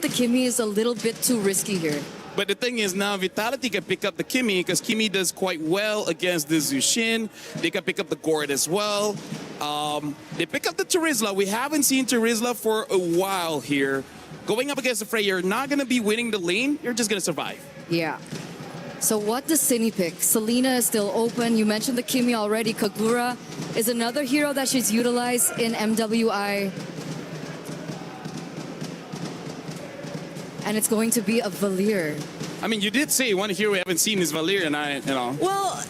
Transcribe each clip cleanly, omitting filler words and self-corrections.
the Kimmy is a little bit too risky here. But the thing is now Vitality can pick up the Kimmy because Kimmy does quite well against the Zushin. They can pick up the Gord as well. They pick up the Terizla. We haven't seen Terizla for a while here. Going up against the Frey, you're not going to be winning the lane. You're just going to survive. Yeah. So what does Cine pick? Selena is still open. You mentioned the Kimmy already. Kagura is another hero that she's utilized in MWI. And it's going to be a Valir. I mean, you did say one hero we haven't seen is Valir, and Well,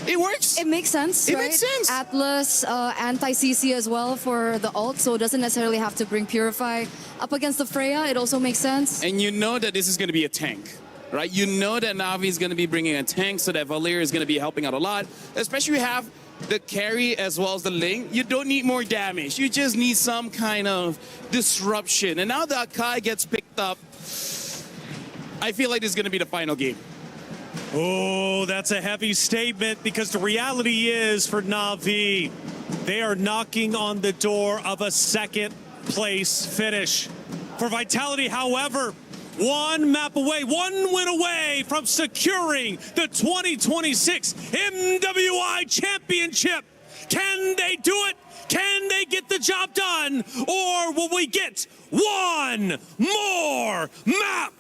it works. it makes sense, It right? makes sense. Atlas, anti-CC as well for the ult, so it doesn't necessarily have to bring Purify up against the Freya. It also makes sense. And you know that this is going to be a tank, right? You know that Navi is going to be bringing a tank, so that Valir is going to be helping out a lot. Especially you have the carry as well as the lane. You don't need more damage. You just need some kind of disruption. And now that Kai gets picked up, I feel like this is going to be the final game. Oh, that's a heavy statement because the reality is for Navi, they are knocking on the door of a second place finish. For Vitality, however, one map away, one win away from securing the 2026 MWI Championship. Can they do it? Can they get the job done? Or will we get one more map?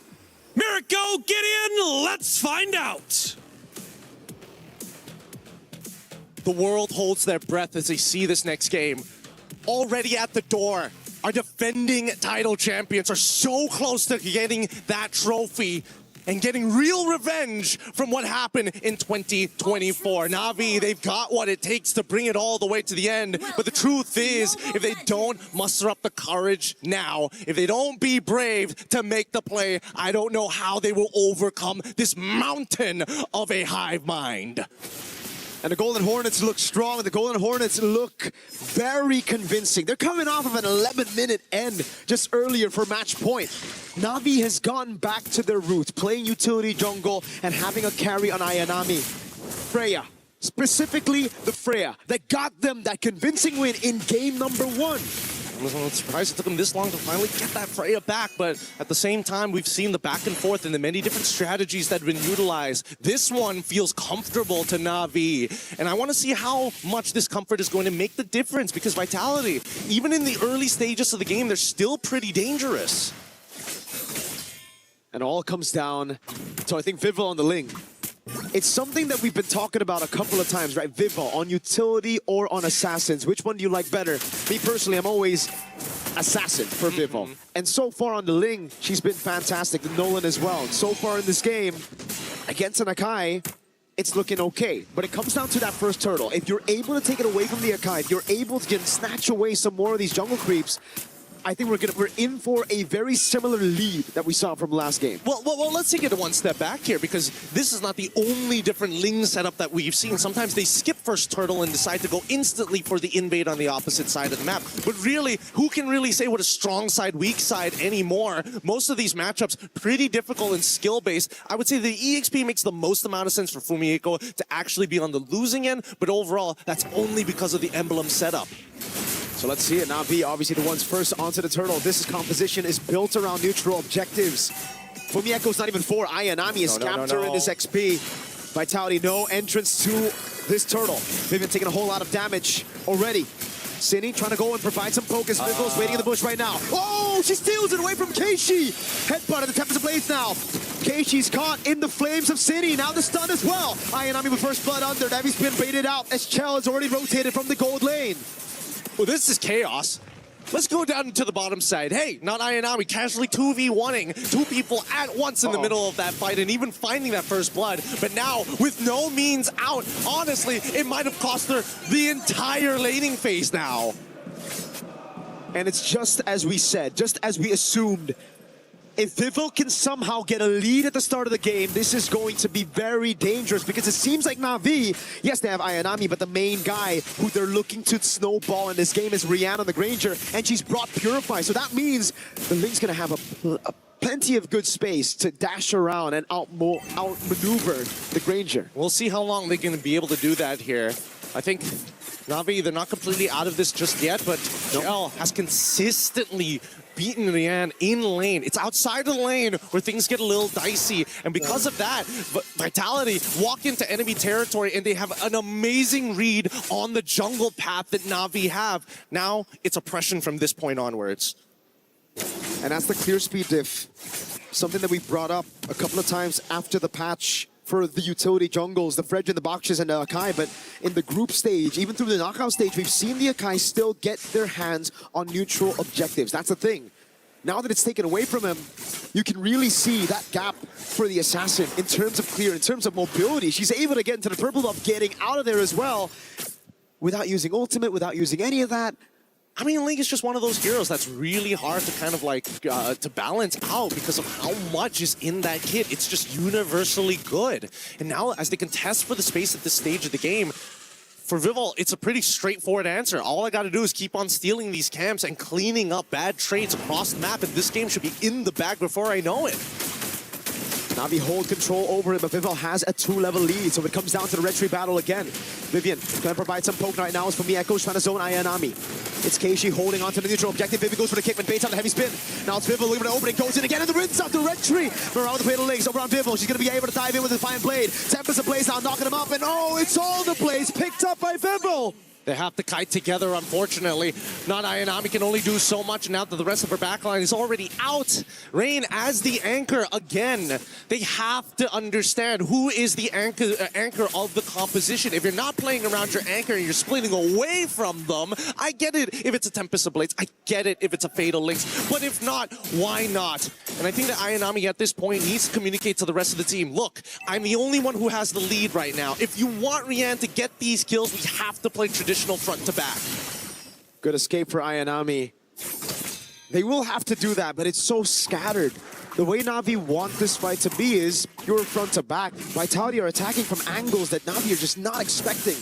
Mirko, get in, let's find out. The world holds their breath as they see this next game. Already at the door, our defending title champions are so close to getting that trophy and getting real revenge from what happened in 2024. Navi, they've got what it takes to bring it all the way to the end. But the truth is, if they don't muster up the courage now, if they don't be brave to make the play, I don't know how they will overcome this mountain of a hive mind. And the Golden Hornets look strong. The Golden Hornets look very convincing. They're coming off of an 11-minute end just earlier for match point. Navi has gotten back to their roots, playing utility jungle and having a carry on Ayanami. Freya, specifically the Freya, that got them that convincing win in game number 1. I'm surprised it took them this long to finally get that Freya back, but at the same time, we've seen the back and forth and the many different strategies that have been utilized. This one feels comfortable to Navi, and I want to see how much this comfort is going to make the difference, because Vitality, even in the early stages of the game, they're still pretty dangerous. And all comes down to, I think, Viva on the Ling. It's something that we've been talking about a couple of times, right? Viva, on utility or on assassins. Which one do you like better? Me personally, I'm always assassin for Viva. And so far on the Ling, she's been fantastic. The Nolan as well. And so far in this game, against an Akai, it's looking okay. But it comes down to that first turtle. If you're able to take it away from the Akai, if you're able to snatch away some more of these jungle creeps, I think we're in for a very similar lead that we saw from last game. Well, let's take it one step back here, because this is not the only different Ling setup that we've seen. Sometimes they skip first turtle and decide to go instantly for the invade on the opposite side of the map. But really, who can really say what a strong side, weak side anymore? Most of these matchups, pretty difficult and skill-based. I would say the EXP makes the most amount of sense for Fumihiko to actually be on the losing end, but overall, that's only because of the emblem setup. So let's see it. Navi, obviously the ones first onto the turtle. This composition is built around neutral objectives. Fumihiko's not even for. Ayanami is capturing this XP. Vitality, no entrance to this turtle. They've been taking a whole lot of damage already. Cine trying to go and provide some focus. Vivo's waiting in the bush right now. Oh, she steals it away from Keishi. Headbutt at the Tempest of Blades now. Keishi's caught in the flames of Cine. Now the stun as well. Ayanami with first blood under. Navi's been baited out as Chell has already rotated from the gold lane. Well, this is chaos. Let's go down to the bottom side. Hey, not Ayanami, casually 2v1ing two people at once in the middle of that fight and even finding that first blood. But now, with no means out, honestly, it might have cost her the entire laning phase now. And it's just as we said, just as we assumed. If Vivo can somehow get a lead at the start of the game, this is going to be very dangerous, because it seems like Navi, yes, they have Ayanami, but the main guy who they're looking to snowball in this game is Rihanna the Granger, and she's brought Purify. So that means the Ling's going to have a plenty of good space to dash around and outmaneuver the Granger. We'll see how long they're going to be able to do that here. I think Navi, they're not completely out of this just yet, but Shell has consistently beaten Rian in lane. It's outside of the lane where things get a little dicey. And because of that, Vitality walk into enemy territory and they have an amazing read on the jungle path that Navi have. Now it's oppression from this point onwards. And that's the clear speed diff. Something that we brought up a couple of times after the patch for the utility jungles, the Fredge and the Boxes and the Akai, but in the group stage, even through the knockout stage, we've seen the Akai still get their hands on neutral objectives. That's the thing. Now that it's taken away from him, you can really see that gap for the Assassin in terms of clear, in terms of mobility. She's able to get into the purple buff, getting out of there as well, without using ultimate, without using any of that. I mean, Link is just one of those heroes that's really hard to kind of like, to balance out because of how much is in that kit. It's just universally good. And now as they contest for the space at this stage of the game, for Vivol, it's a pretty straightforward answer. All I gotta do is keep on stealing these camps and cleaning up bad trades across the map, and this game should be in the bag before I know it. Navi hold control over it, but Vivol has a 2-level lead, so it comes down to the red tree battle again. Vivian gonna provide some poke right now. It's from Mieko trying to zone Ayanami. It's Keishi holding on to the neutral objective. Vivian goes for the kick, but baits on the heavy spin. Now it's Vivol looking for the opening, goes in again, and the rinse out the red tree. Around with the plate of legs over on Vivol. She's gonna be able to dive in with the Defiant Blade. Tempest Ablaze now knocking him up, and oh, it's all the Blaze picked up by Vivol. They have to kite together, unfortunately. Not Ayanami can only do so much now that the rest of her backline is already out. Rain as the anchor again. They have to understand who is the anchor of the composition. If you're not playing around your anchor and you're splitting away from them, I get it if it's a Tempest of Blades. I get it if it's a Fatal Links. But if not, why not? And I think that Ayanami at this point needs to communicate to the rest of the team. Look, I'm the only one who has the lead right now. If you want Rian to get these kills, we have to play traditional front to back. Good escape for Ayanami. They will have to do that, but it's so scattered. The way Navi want this fight to be is pure front to back. Vitality are attacking from angles that Navi are just not expecting.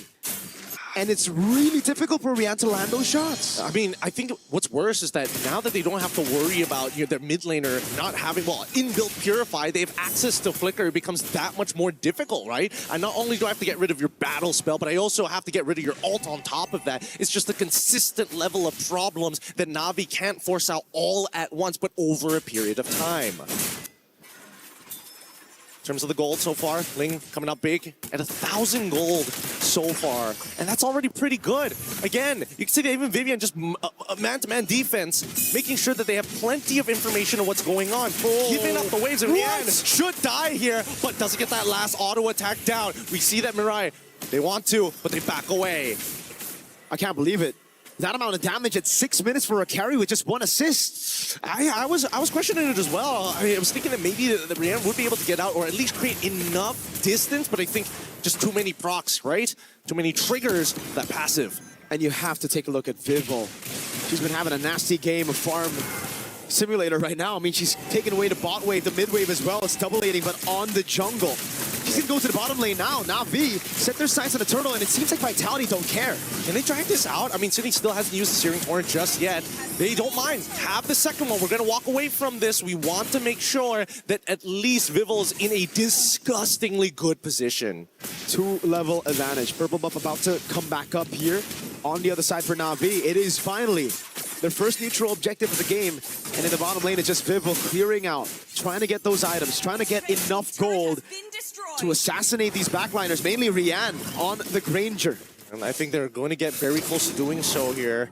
And it's really difficult for Rian to land those shots. I mean, I think what's worse is that now that they don't have to worry about their mid laner not having, well, inbuilt Purify, they have access to Flicker. It becomes that much more difficult, right? And not only do I have to get rid of your battle spell, but I also have to get rid of your ult on top of that. It's just a consistent level of problems that Navi can't force out all at once, but over a period of time. In terms of the gold so far, Ling coming up big at 1,000 gold so far. And that's already pretty good. Again, you can see that even Vivian just man-to-man defense, making sure that they have plenty of information on what's going on. Giving up the waves, and Rian should die here, but doesn't get that last auto attack down. We see that Mirai, they want to, but they back away. I can't believe it. That amount of damage at 6 minutes for a carry with just 1 assist. I was questioning it as well. I was thinking that maybe the Rian would be able to get out or at least create enough distance, but I think just too many procs, right? Too many triggers, that passive. And you have to take a look at Vivol. She's been having a nasty game of farm simulator right now. I mean, she's taking away the bot wave, the mid wave as well. It's double lating, but on the jungle. She's gonna go to the bottom lane now. Navi set their sights on the turtle, and it seems like Vitality don't care. Can they drag this out? I mean, Sydney still hasn't used the Searing Torrent just yet. They don't mind. Have the second one. We're gonna walk away from this. We want to make sure that at least Vivol's in a disgustingly good position. 2-level advantage. Purple buff about to come back up here. On the other side for Navi, it is finally their first neutral objective of the game. And in the bottom lane, it's just Vivol clearing out, trying to get those items, trying to get enough gold to assassinate these backliners, mainly Rian on the Granger. And I think they're going to get very close to doing so here,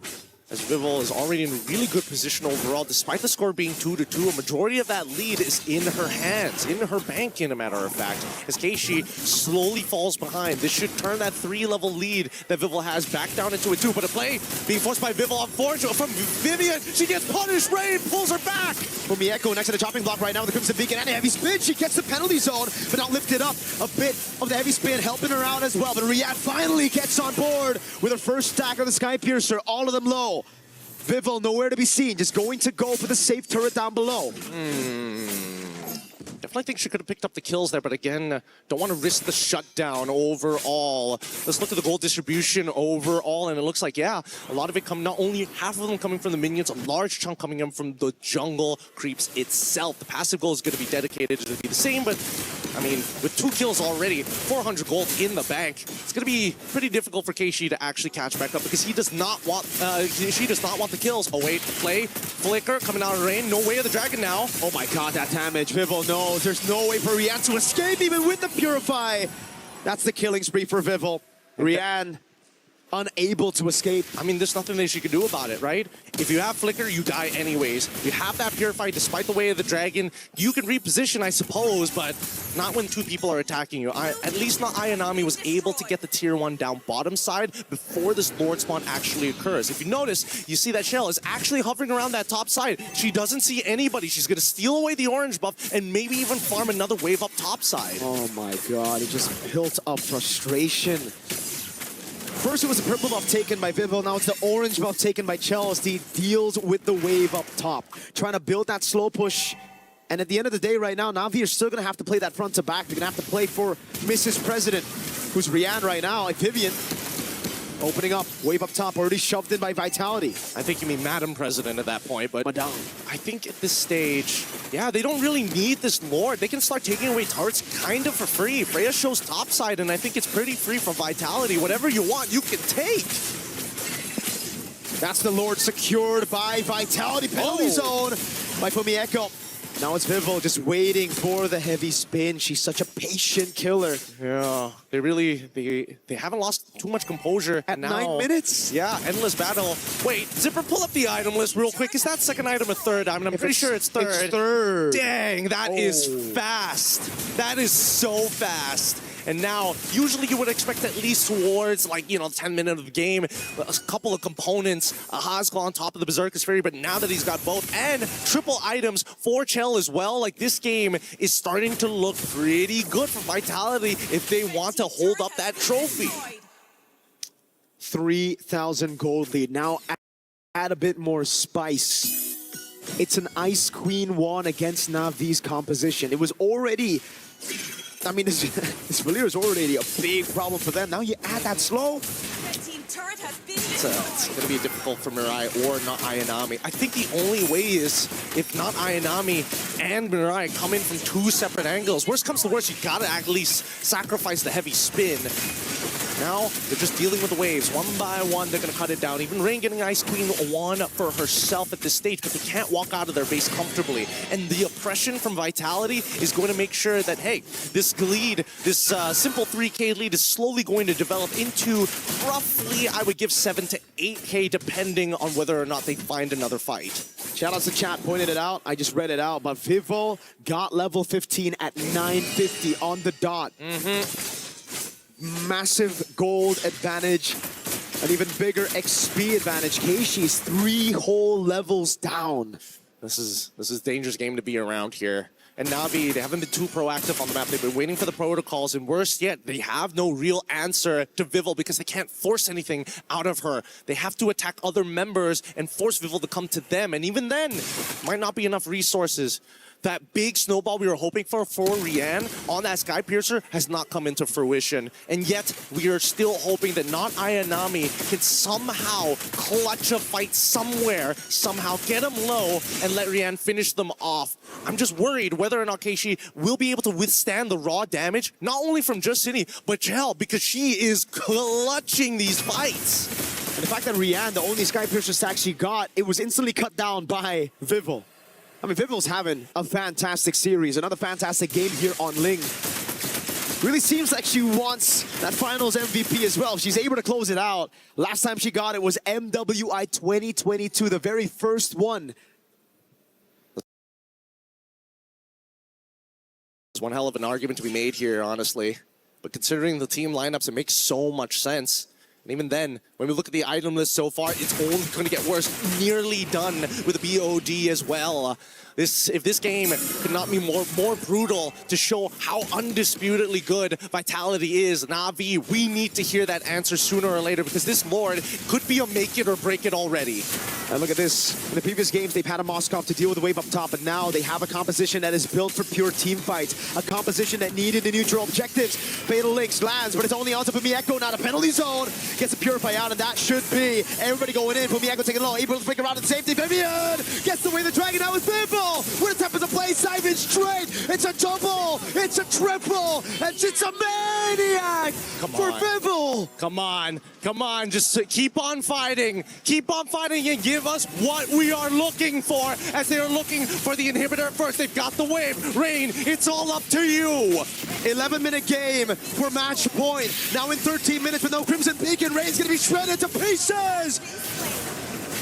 as Vivol is already in a really good position overall. Despite the score being 2-2, a majority of that lead is in her hands, in her bank, in a matter of fact, as Keishi slowly falls behind. This should turn that 3-level lead that Vivol has back down into a 2, but a play being forced by Vivol on forward from Vivian. She gets punished. Rain pulls her back. For Mieko next to the chopping block right now with the Crimson Beacon and a heavy spin. She gets the penalty zone, but now lifted up. A bit of the heavy spin helping her out as well, but Rian finally gets on board with her first stack of the Sky Piercer, all of them low. Vivol nowhere to be seen, just going to go for the safe turret down below. Definitely think she could have picked up the kills there, but again, don't want to risk the shutdown overall. Let's look at the gold distribution overall, and it looks like, yeah, a lot of it come, not only half of them coming from the minions, a large chunk coming in from the jungle creeps itself. The passive goal is going to be dedicated to be the same, but I mean, with 2 kills already, 400 gold in the bank, it's going to be pretty difficult for Keishi to actually catch back up because he does not want, she does not want the kills. Oh wait, play, flicker, coming out of rain, no way of the dragon now. Oh my god, that damage. Vivo knows there's no way for Rian to escape even with the Purify. That's the killing spree for Vivo. Rian unable to escape. I mean, there's nothing that she can do about it, right? If you have Flicker, you die anyways. You have that Purify despite the way of the dragon. You can reposition, I suppose, but not when 2 people are attacking you. At least not Ayanami was able to get the tier 1 down bottom side before this Lord spawn actually occurs. If you notice, you see that Shell is actually hovering around that top side. She doesn't see anybody. She's going to steal away the orange buff and maybe even farm another wave up top side. Oh my god, it just built up frustration. First it was the purple buff taken by Vivo, now it's the orange buff taken by Chelsea. Deals with the wave up top. Trying to build that slow push. And at the end of the day right now, Navi are still going to have to play that front to back. They're going to have to play for Mrs. President, who's Rian right now. Like Vivian opening up, wave up top, already shoved in by Vitality. I think you mean Madam President at that point, but Madame. I think at this stage, yeah, they don't really need this Lord. They can start taking away turrets kind of for free. Freya shows topside, and I think it's pretty free for Vitality. Whatever you want, you can take. That's the Lord secured by Vitality. Penalty zone by Fumieko. Now it's Vivo just waiting for the heavy spin. She's such a patient killer. Yeah, they haven't lost too much composure. At now, 9 minutes? Yeah, endless battle. Wait, Zipper, pull up the item list real quick. Is that second item or third item? I'm pretty sure it's third. It's third. Dang, that is fast. That is so fast. And now, usually you would expect at least towards, like, you know, 10 minutes of the game, a couple of components, a Haskell on top of the Berserker's Fury, but now that he's got both, and triple items for Chell as well, like, this game is starting to look pretty good for Vitality if they want to hold up that trophy. 3,000 gold lead. Now add a bit more spice. It's an Ice Queen 1 against Navi's composition. It was already... I mean, this Valir is already a big problem for them. Now you add that slow. It's going to be difficult for Mirai or not Ayanami. I think the only way is if not Ayanami and Mirai come in from 2 separate angles. Worst comes to worst, you got to at least sacrifice the heavy spin. Now, they're just dealing with the waves. One by one, they're going to cut it down. Even Rain getting Ice Queen 1 for herself at this stage, but they can't walk out of their base comfortably. And the oppression from Vitality is going to make sure that, hey, this lead, this simple 3K lead is slowly going to develop into roughly, I would give 7 to 8K, depending on whether or not they find another fight. Shout out to chat, pointed it out. I just read it out, but Vivo got level 15 at 950 on the dot. Massive gold advantage, an even bigger XP advantage. Keishi's 3 whole levels down. This is a dangerous game to be around here. And Navi, they haven't been too proactive on the map. They've been waiting for the protocols, and worse yet, they have no real answer to Vival because they can't force anything out of her. They have to attack other members and force Vival to come to them, and even then, might not be enough resources. That big snowball we were hoping for Rian on that Sky Piercer has not come into fruition. And yet, we are still hoping that not Ayanami can somehow clutch a fight somewhere, somehow get him low, and let Rian finish them off. I'm just worried whether or not Keishi will be able to withstand the raw damage, not only from Just City, but Chell, because she is clutching these fights. And the fact that Rian, the only Sky Piercer stack she got, it was instantly cut down by Vival. I mean, Vival's having a fantastic series, another fantastic game here on Ling. Really seems like she wants that finals MVP as well. She's able to close it out. Last time she got it was MWI 2022, the very first one. There's one hell of an argument to be made here, honestly. But considering the team lineups, it makes so much sense. And even then, when we look at the item list so far, it's only going to get worse. Nearly done with the BOD as well. If this game could not be more brutal to show how undisputedly good Vitality is, Navi, we need to hear that answer sooner or later because this Lord could be a make it or break it already. And look at this. In the previous games, they've had a Moskov to deal with the wave up top, but now they have a composition that is built for pure team fights. A composition that needed the neutral objectives. Fatal Links lands, but it's only onto Fumieko, not a penalty zone. Gets a Purify out, and that should be everybody going in. Fumieko taking low, able to flick around in safety. Vivian gets away the dragon, that was Vival! With a tempest of play, Simon straight! It's a double. It's a triple. And it's a maniac for Vival. Come on, come on, just keep on fighting and give us what we are looking for as they are looking for the inhibitor first. They've got the wave. Rain, it's all up to you. 11-minute game for match point. Now in 13 minutes with no Crimson Beacon, Rain's gonna be shredded to pieces.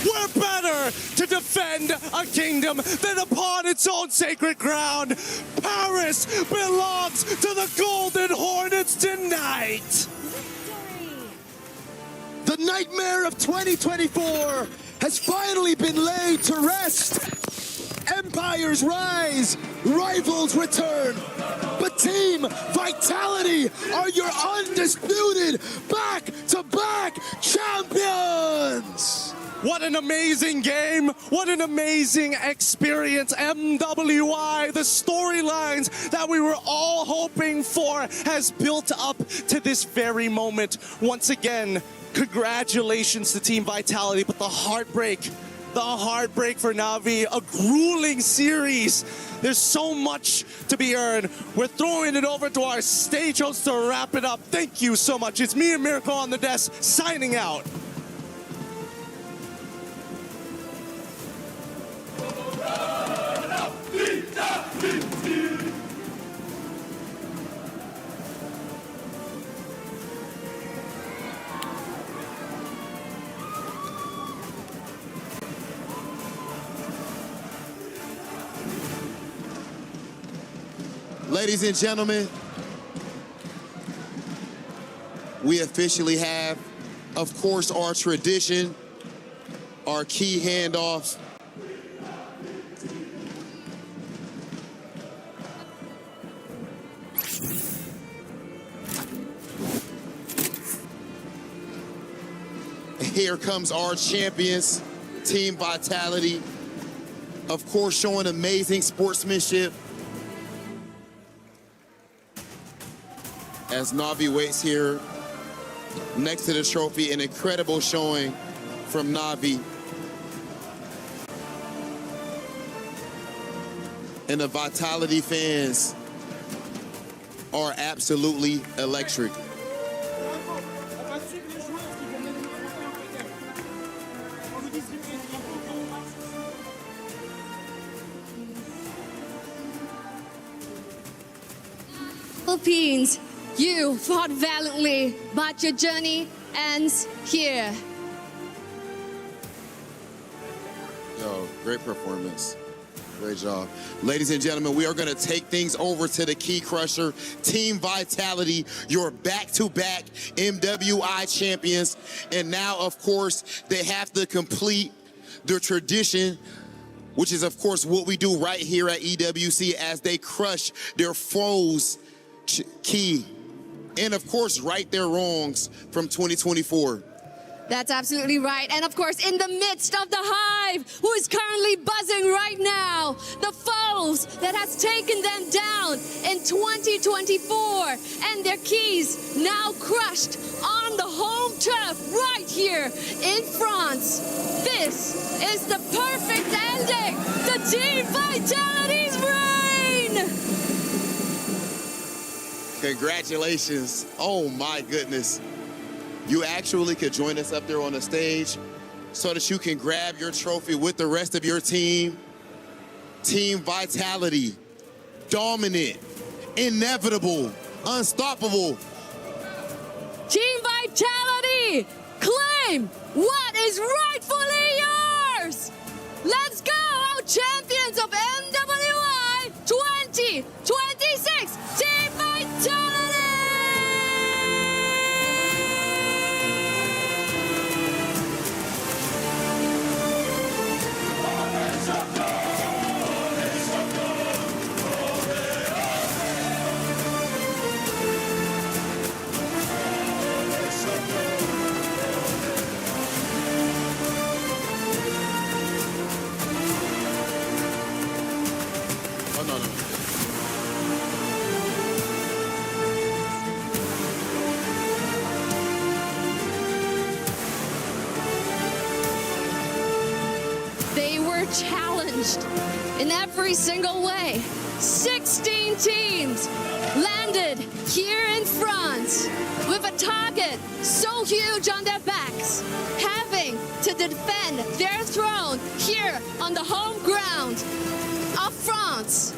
We're better to defend a kingdom than upon its own sacred ground. Paris belongs to the Golden Hornets tonight. The nightmare of 2024 has finally been laid to rest. Empires rise, rivals return, but Team Vitality are your undisputed back-to-back champions! What an amazing game. What an amazing experience. MWI, the storylines that we were all hoping for has built up to this very moment. Once again, congratulations to Team Vitality, but the heartbreak for Navi, a grueling series. There's so much to be earned. We're throwing it over to our stage host to wrap it up. Thank you so much. It's me and Miracle on the desk, signing out. Ladies and gentlemen, we officially have, of course, our tradition, our key handoffs. Here comes our champions, Team Vitality, of course, showing amazing sportsmanship. As Navi waits here next to the trophy, an incredible showing from Navi. And the Vitality fans are absolutely electric. Philippines, you fought valiantly, but your journey ends here. Yo, great performance. Great job. Ladies and gentlemen, we are going to take things over to the Key Crusher. Team Vitality, your back-to-back MWI champions. And now, of course, they have to complete their tradition, which is, of course, what we do right here at EWC as they crush their foes, Key, and, of course, right their wrongs from 2024. That's absolutely right. And of course, in the midst of the hive, who is currently buzzing right now, the foes that has taken them down in 2024, and their keys now crushed on the home turf right here in France. This is the perfect ending to Team Vitality's reign. Congratulations. Oh, my goodness. You actually could join us up there on the stage so that you can grab your trophy with the rest of your team. Team Vitality, dominant, inevitable, unstoppable. Team Vitality, claim what is rightfully yours. Let's go, our champions of MWI 2026, Team Vitality. Oh, no. They were challenged in every single way. 16 teams landed here in France with a target so huge on their backs, having to defend their throne here on the home ground of France.